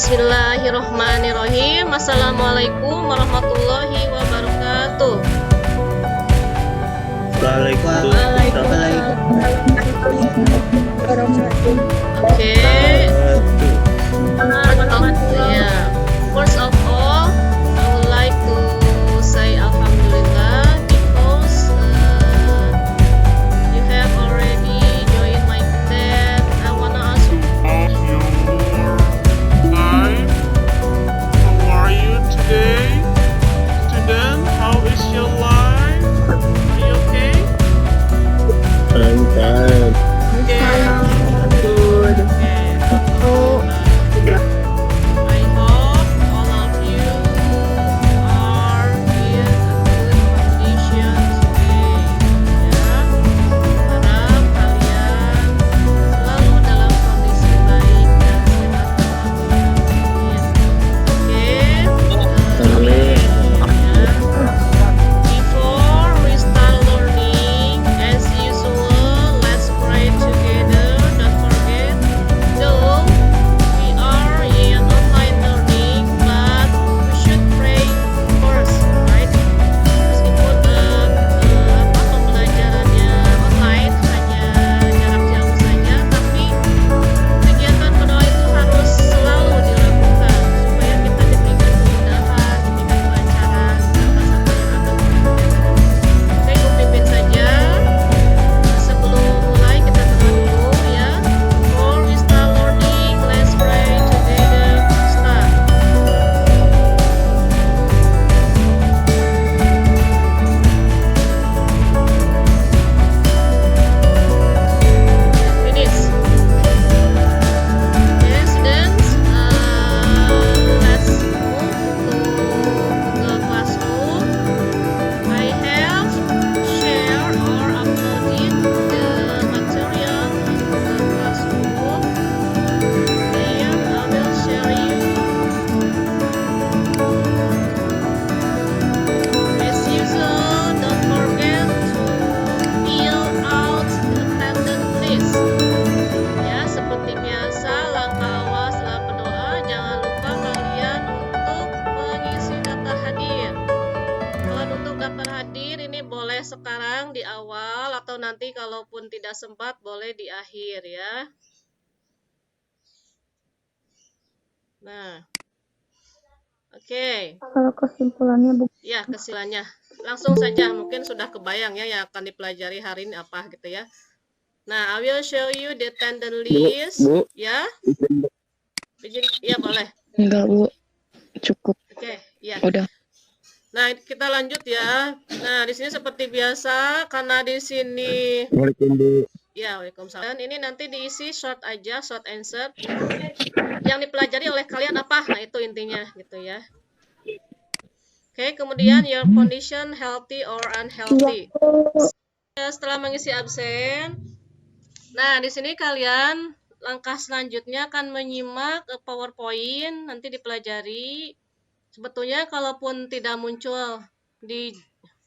Bismillahirrohmanirrohim. Assalamualaikum warahmatullahi wabarakatuh. Oke. Ya. First of all, I would like to say Alhamdulillah because you have already joined my class. I wanna ask you. Hi, how are you today? Student, how is your life? Are you okay? I'm fine. Good. I hope all of you are in a good condition today. Ya, harap kalian selalu dalam kondisi baik dan sehat walafiat. Oke, Amin. ya. Before we start learning, as usual, let's pray together. Don't forget, though we are in online learning, but we should pray first, right? Meskipun pembelajarannya online hanya jarak jauh saja, tapi kegiatan berdoa itu harus selalu dilakukan supaya kita diberikan kemudahan, diberikan kelancaran atas apa yang akan kita kerjakan. Oke, Ibu pimpin saja. Sebelum mulai kita berdoa dulu ya. Before we start learning, let's pray together. Start. Finish. Yes, students. Let's move to Google Classroom. I have shared or uploaded the material in Google Classroom. Then I will share you. As usual, don't forget to fill out the attendance list. Ya, seperti biasa, langkah awal setelah berdoa, jangan lupa kalian untuk mengisi daftar hadir. Kalau untuk daftar hadir ini boleh sekarang di awal atau nanti kalaupun tidak sempat boleh di akhir ya. Nah, oke. Kalau kesimpulannya Ya, kesimpulannya. Langsung saja, mungkin sudah kebayang ya yang akan dipelajari hari ini apa gitu ya. Nah, I will show you the attendance list. Bu. Ya, ya boleh. enggak Bu, cukup Oke, ya. udah. Nah, kita lanjut ya. Nah, di sini seperti biasa karena di sini Assalamualaikum Bu. ya, waalaikumsalam. Ini nanti diisi short aja, short answer. Yang dipelajari oleh kalian apa? Nah, itu intinya gitu ya. Oke, kemudian your condition healthy or unhealthy. Ya, setelah mengisi absen. Nah, di sini kalian langkah selanjutnya akan menyimak PowerPoint nanti dipelajari. Sebetulnya kalaupun tidak muncul di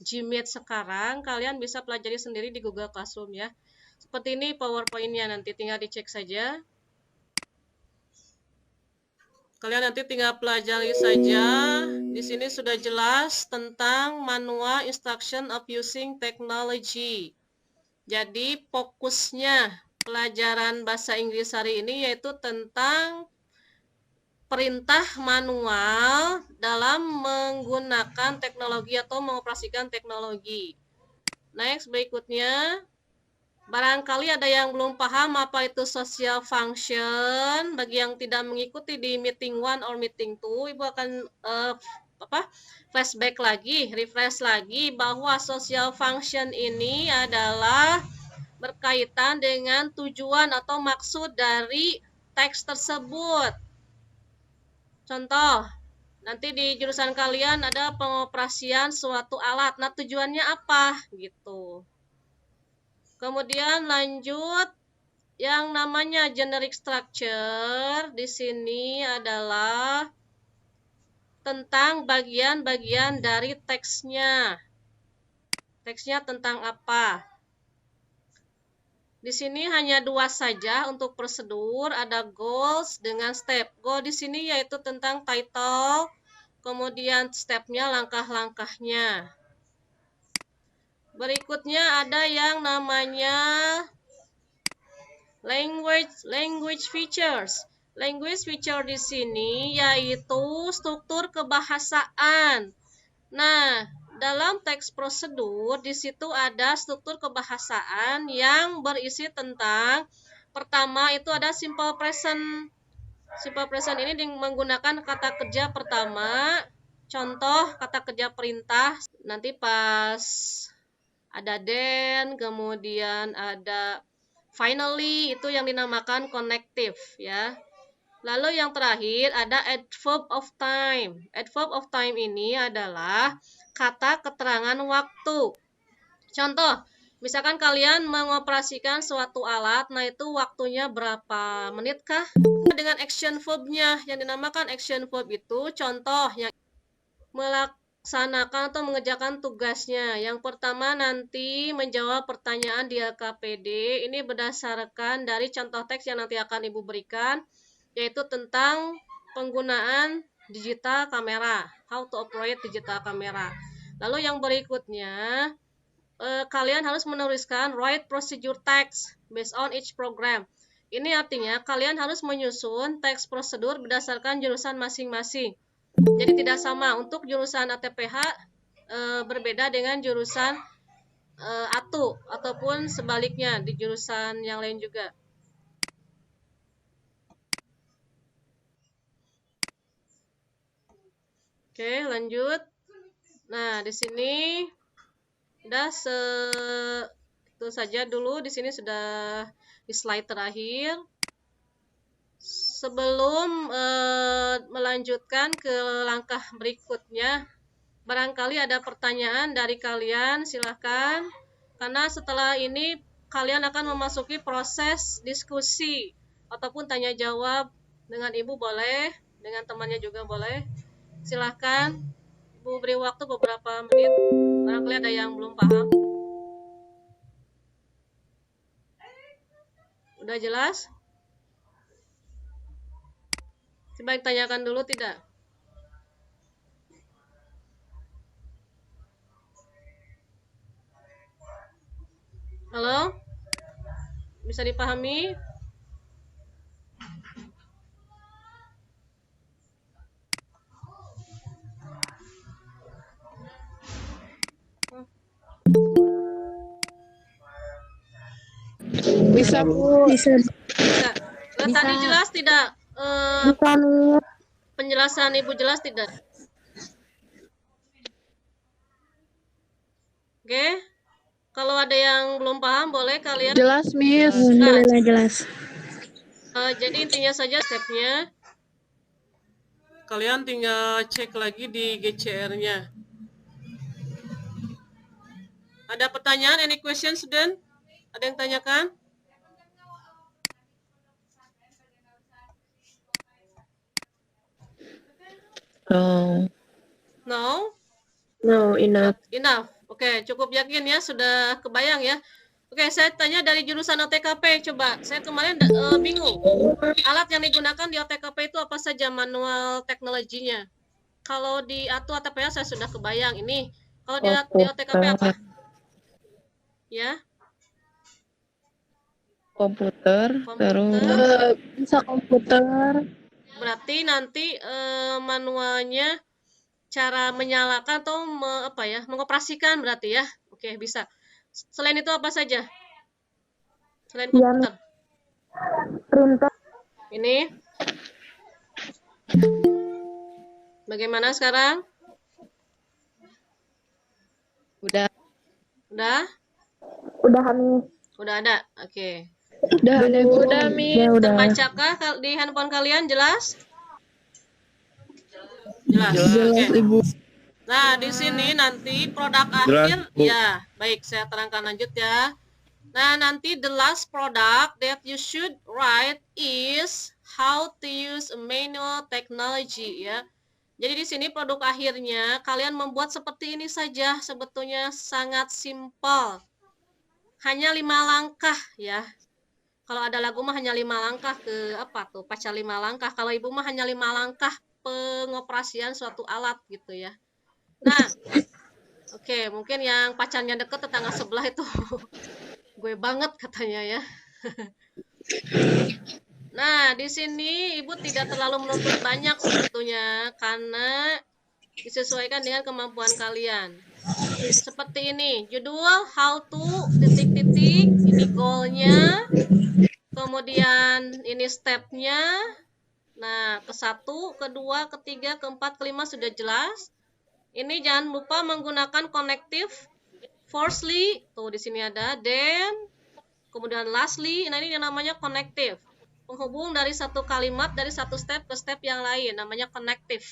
Gmeet sekarang, kalian bisa pelajari sendiri di Google Classroom ya. Seperti ini PowerPoint-nya, nanti tinggal dicek saja. Kalian nanti tinggal pelajari saja. Di sini sudah jelas tentang manual instruction of using technology. Jadi fokusnya pelajaran bahasa Inggris hari ini yaitu tentang perintah manual dalam menggunakan teknologi atau mengoperasikan teknologi. Next, berikutnya. Barangkali ada yang belum paham apa itu social function. Bagi yang tidak mengikuti di meeting 1 or meeting 2, Ibu akan flashback lagi, refresh lagi bahwa social function ini adalah berkaitan dengan tujuan atau maksud dari teks tersebut. Contoh, nanti di jurusan kalian ada pengoperasian suatu alat. Nah, tujuannya apa? Gitu. Kemudian lanjut yang namanya generic structure. Di sini adalah tentang bagian-bagian dari teksnya. Teksnya tentang apa? Di sini hanya 2 saja untuk prosedur, ada goals dengan step. Goal di sini yaitu tentang title, kemudian stepnya, langkah-langkahnya. Berikutnya ada yang namanya language features. Language feature di sini yaitu struktur kebahasaan. Nah, dalam teks prosedur di situ ada struktur kebahasaan yang berisi tentang pertama itu ada simple present. Simple present ini menggunakan kata kerja pertama. Contoh kata kerja perintah. Nanti pas ada then, kemudian ada finally, itu yang dinamakan connective ya. Lalu yang terakhir ada adverb of time. Adverb of time ini adalah kata keterangan waktu. Contoh, misalkan kalian mengoperasikan suatu alat, nah itu waktunya berapa menit kah? Dengan action verb-nya, yang dinamakan action verb itu contoh yang melaksanakan atau mengerjakan tugasnya. Yang pertama nanti menjawab pertanyaan di LKPD. Ini berdasarkan dari contoh teks yang nanti akan Ibu berikan, yaitu tentang penggunaan digital kamera, how to operate digital kamera. Lalu yang berikutnya, kalian harus menuliskan write procedure text based on each program. Ini artinya kalian harus menyusun teks prosedur berdasarkan jurusan masing-masing. Jadi tidak sama, untuk jurusan ATPH berbeda dengan jurusan ATU ataupun sebaliknya di jurusan yang lain juga. Oke, lanjut. Nah, di sini udah itu saja dulu. Di sini sudah di slide terakhir. Sebelum melanjutkan ke langkah berikutnya, barangkali ada pertanyaan dari kalian, silahkan. Karena setelah ini kalian akan memasuki proses diskusi ataupun tanya jawab dengan Ibu boleh, dengan temannya juga boleh. Silahkan, Ibu beri waktu beberapa menit. Barangkali ada yang belum paham. Udah jelas? Coba tanyakan dulu tidak? Halo? Bisa dipahami? Bisa, Bu. Bisa. Bisa. Tadi jelas tidak? Bisa, nih. Penjelasan Ibu jelas tidak? Oke. Kalau ada yang belum paham, boleh kalian. Jelas, Miss. Nah, jelas. jadi intinya saja stepnya. Kalian tinggal cek lagi di GCR-nya. Ada pertanyaan? Any question, student? Ada yang tanyakan? No. No? No, enough. Enough. Oke, cukup yakin ya, sudah kebayang ya. Oke, saya tanya dari jurusan OTKP, coba. Saya kemarin bingung. Alat yang digunakan di OTKP itu apa saja manual teknologinya? Kalau di ATU ATPH saya sudah kebayang ini. Kalau di OTKP apa? Ya? Komputer. Komputer. Terus bisa komputer. Berarti nanti manualnya cara menyalakan atau mengoperasikan berarti ya. Oke, bisa. Selain itu apa saja? Selain komputer. Printer. Ini. Bagaimana sekarang? Udah. Udah? Udah, Miss. Udah ada. Oke. Udah ada, Bu. Udah, Miss. Terbacakah di handphone kalian? Jelas? Jelas. Oke. Ibu. Nah, di sini nanti produk Jelas, akhir, Bu. ya, baik, saya terangkan lanjut ya. Nah, nanti the last product that you should write is how to use a manual technology, ya. Jadi di sini produk akhirnya kalian membuat seperti ini saja, sebetulnya sangat simpel. Hanya 5 langkah, ya. Kalau ada lagu mah hanya 5 langkah ke apa tuh, pacar 5 langkah. Kalau ibu mah hanya 5 langkah pengoperasian suatu alat gitu ya. Nah, oke, mungkin yang pacarnya deket tetangga sebelah itu gue banget katanya ya. Nah, di sini ibu tidak terlalu menuntut banyak sebetulnya karena disesuaikan dengan kemampuan kalian. Seperti ini, judul how to titik-titik, ini goalnya, kemudian ini stepnya. Nah, ke-1, ke-2, ke-3, ke-4, ke-5 sudah jelas. Ini jangan lupa menggunakan connective. Firstly, tuh di sini ada, then, kemudian lastly, nah ini yang namanya connective. Penghubung dari satu kalimat, dari satu step ke step yang lain, namanya connective.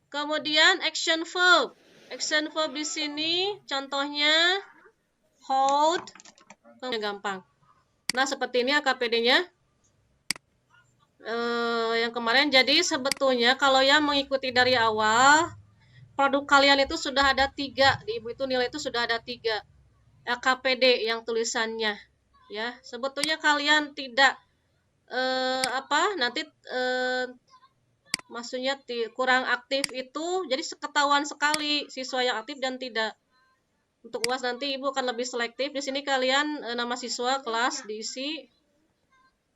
Kemudian action verb. Action verb di sini contohnya hold, gampang. Nah, seperti ini AKPD-nya. Yang kemarin, jadi sebetulnya kalau yang mengikuti dari awal, produk kalian itu sudah ada 3. Di ibu itu nilai itu sudah ada 3. AKPD yang tulisannya. Ya, sebetulnya kalian tidak maksudnya kurang aktif itu, jadi ketahuan sekali siswa yang aktif dan tidak. Untuk UAS nanti ibu akan lebih selektif. Di sini kalian nama siswa, kelas diisi.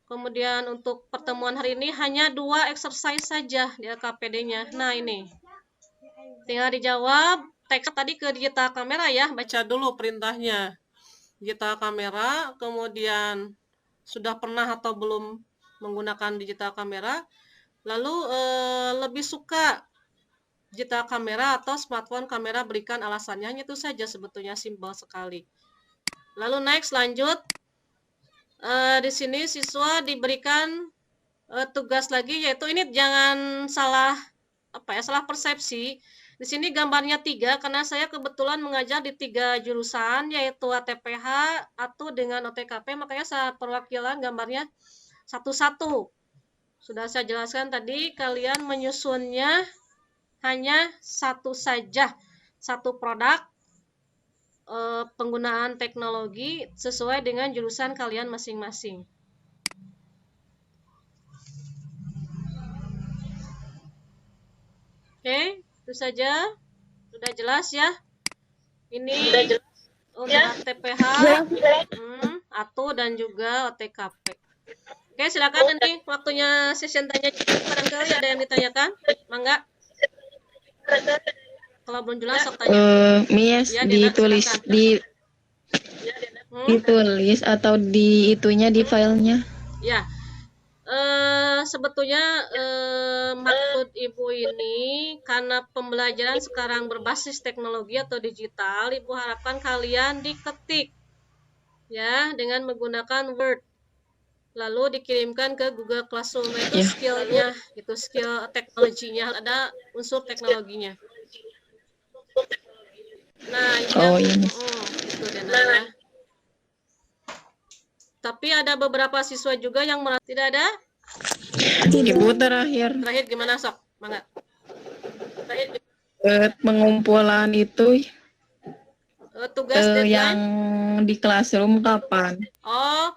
Kemudian untuk pertemuan hari ini hanya 2 exercise saja di AKPD-nya. Nah, ini. Tinggal dijawab teks tadi ke digital kamera ya. Baca dulu perintahnya. Digital kamera, kemudian sudah pernah atau belum menggunakan digital kamera. Lalu lebih suka digital kamera atau smartphone kamera, berikan alasannya. Hanya itu saja sebetulnya, simpel sekali. Lalu next, lanjut. Di sini siswa diberikan tugas lagi, yaitu ini jangan salah salah persepsi. Di sini gambarnya 3 karena saya kebetulan mengajar di 3 jurusan, yaitu ATPH, atau dengan OTKP, makanya saya perwakilan gambarnya satu-satu. Sudah saya jelaskan tadi, kalian menyusunnya hanya satu saja, satu produk penggunaan teknologi sesuai dengan jurusan kalian masing-masing. Oke, itu saja. Sudah jelas ya? Ini untuk ATPH, ATO, dan juga OTKP. Oke, silakan nanti waktunya session tanya jawab. Barangkali ada yang ditanyakan? Mangga. Kalau belum jelas, sok tanya. Mies, Ya, Dena, ditulis silakan. ditulis atau di itunya di filenya. Ya, sebetulnya maksud ibu ini karena pembelajaran sekarang berbasis teknologi atau digital, ibu harapkan kalian diketik ya dengan menggunakan Word, lalu dikirimkan ke Google Classroom. Itu skillnya, itu skill teknologinya, ada unsur teknologinya. Nah, ini itu Dena ya. Tapi ada beberapa siswa juga yang merasa tidak ada. Ibu terakhir Gimana sok? Mangga. pengumpulan itu Tugas deadline yang di classroom kapan? Oh,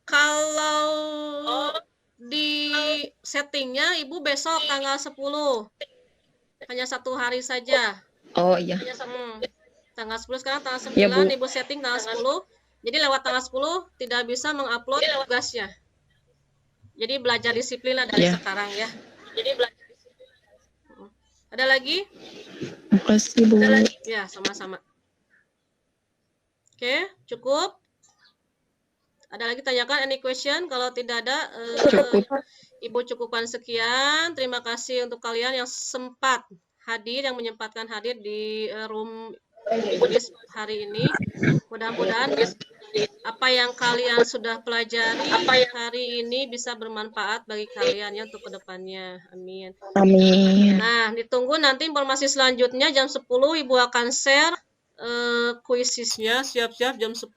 kalau di settingnya ibu besok tanggal 10. Hanya 1 hari saja. Oh iya. Tanggal 10, sekarang tanggal 9, Ya, Bu. ibu setting tanggal 10. Jadi lewat tanggal 10 tidak bisa mengupload tugasnya. Jadi belajar disiplin lah dari sekarang ya. Ada lagi? Makasih, Bu. Ya, sama-sama. Oke, cukup. Ada lagi tanyakan, any question? Kalau tidak ada, Cukup. Ibu cukupkan sekian. Terima kasih untuk kalian yang sempat hadir, yang menyempatkan hadir di room Ibu hari ini. Mudah-mudahan apa yang kalian sudah pelajari hari ini bisa bermanfaat bagi kalian ya untuk kedepannya. Amin. Amin. Nah, ditunggu nanti informasi selanjutnya jam 10 Ibu akan share kuisisnya. Siap-siap jam 10.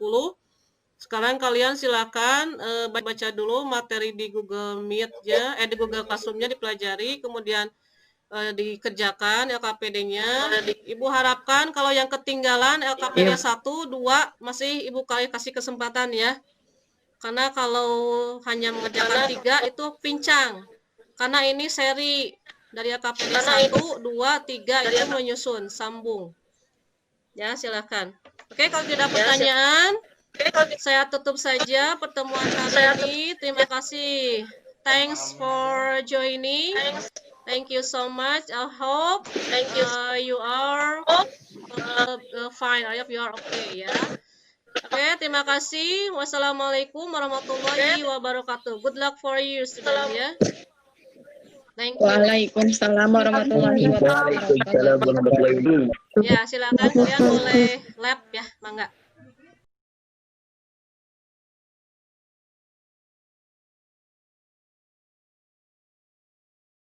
Sekarang kalian silakan baca dulu materi di Google Meet-nya, di Google Classroom-nya dipelajari, kemudian dikerjakan LKPD-nya. Ibu harapkan kalau yang ketinggalan LKPD 1, 2 masih Ibu kasih kesempatan ya. Karena kalau hanya mengerjakan 3 itu pincang. Karena ini seri dari KPD 1, 2, 3 itu menyusun, sambung. Ya, silakan. Oke, kalau tidak pertanyaan, saya tutup saja pertemuan kali ini. Terima kasih. Thanks for joining. Thank you so much. I hope you are fine. I hope you are okay ya. Oke, terima kasih. Wassalamualaikum warahmatullahi wabarakatuh. Good luck for you, student ya. Thank you. Waalaikumsalam warahmatullahi wabarakatuh. Waalaikumsalam warahmatullahi wabarakatuh. Ya, silakan kalian boleh lab ya, mangga.